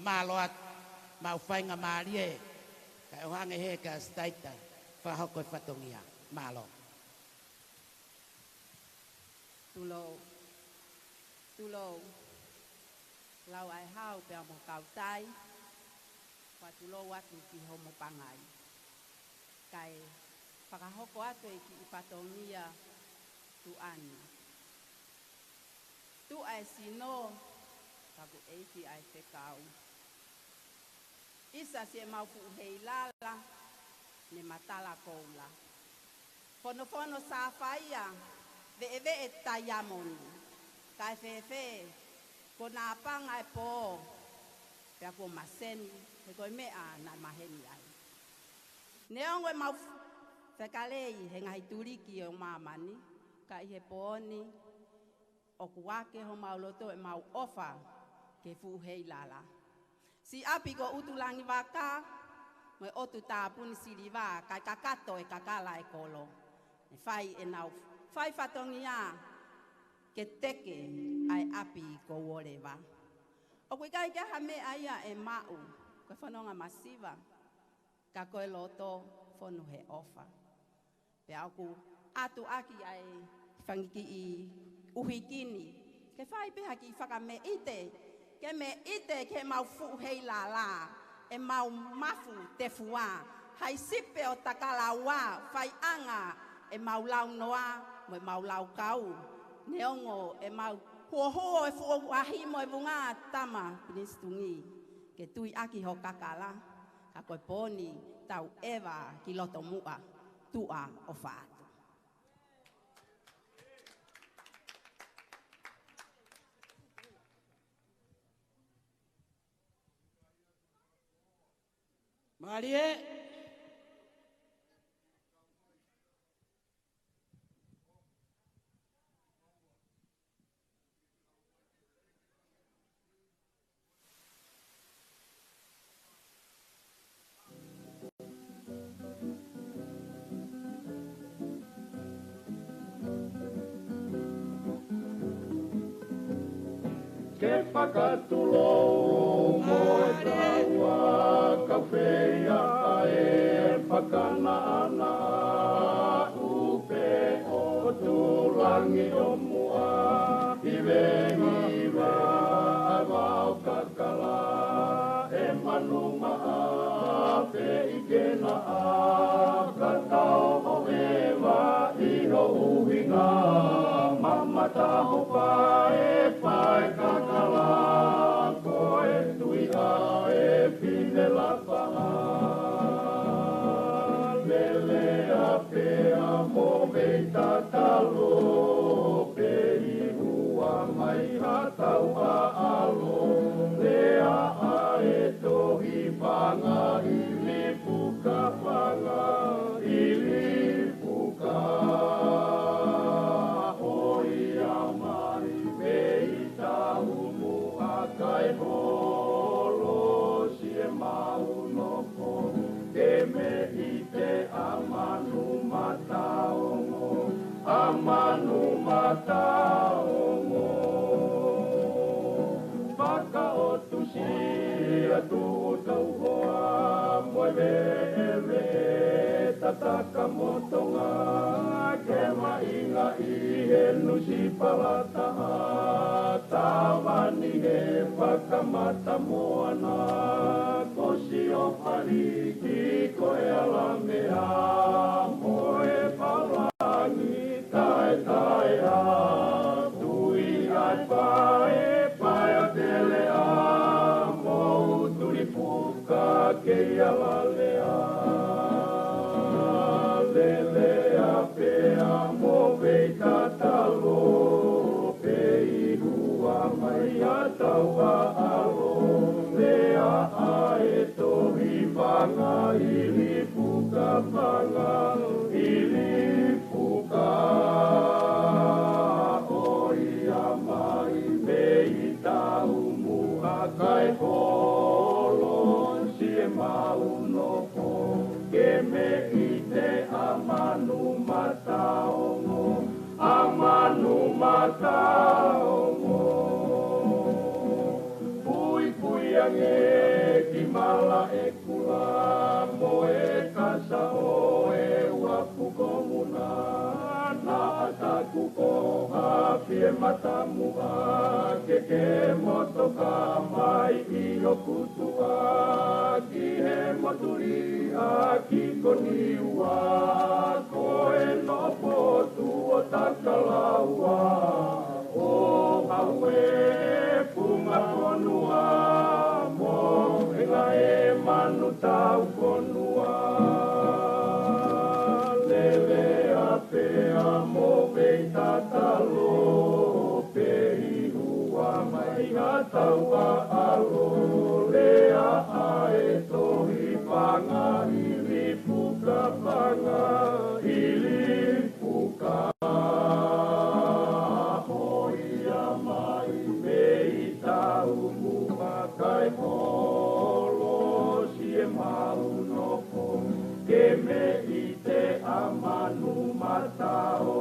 loat mau fai nga marie ka hang he ka staita fa hokoi fatongia malo tulo lau ai hau pe mo kau tai fa tulo watu ki homo pangai kai pakahoko atu ki fatongia tu ani tu ai sino kabu eiti ai te kau isa se mau fu heilala ne matala koula fono sa faia ve tayamon kai fe kona panga e po pe ko masen e ko mea na maheni ai neongo mau fekalei he ngai turiki o mamani kai he poni o kuake ho mau loto e mau ofa ke fu heilala si api ko utulangi waka mo otu tapuni siliva kai kakato e kakala e kolo e fai e nau fai fatongia ke teke ai api ko woleva o kui kai ke hame aia e mau ko fanonga masiva ka ko loto fonu he ofa pe aku atu aki ai fangiki i uhikini ke fai pe haki faka me ite ke mau fu hei la e mau mafu te fua hai sipe o takalawa fai anga e mau lau noa mo mau lau kau neongo e mau ho e fu ahi mo e bunga tama pinistungi ke tui aki ho kakala ka koe poni tau eva ki loto mua tua o fatu Marie Ke whakatulou mo e taua ka whea e whakana ana upe o tulangi o mua i vengiwe a wau kakala e manuma a pe i kena a ka tau o ewa i ho uhinga mama taho pae pae kakala koe tui a e pine la paha lele a pea mo veita talo pe i ua mai hatau a alo lea a e tohi panga i li puka panga i li puka kai holo si e maunopo ke me ite amanu mataongo Paka o tu si a tu tau hoa moe me tataka motonga ke mainga i he nusi palataha tawani he whakamata moana kosi o pariki koe ala mea moe palangi tae a tui ai pae pae a tele a mou turi puka ke ala lea lele a pea mo veita talo pe i hua mai a tau a alo lea a e tohi vanga i li puka vanga i li puka o ia mai me i tau mua kai holo si e maunopo ke me i te amanu mataongo pui ange i mala e kula mo e kasa o e wapu komuna na ataku ko hapie matamua ke motoka mai i o kutua ki he moturi a ki koniua ko e nopo tu o takalaua o haue punga konua mo inga e manu tau konua lele a pea mo veita talo pe i hua mai a tau a alo lea a e tohi panga ili puka panga ili puka kai holo si e mau nopo ke me i te amanu matao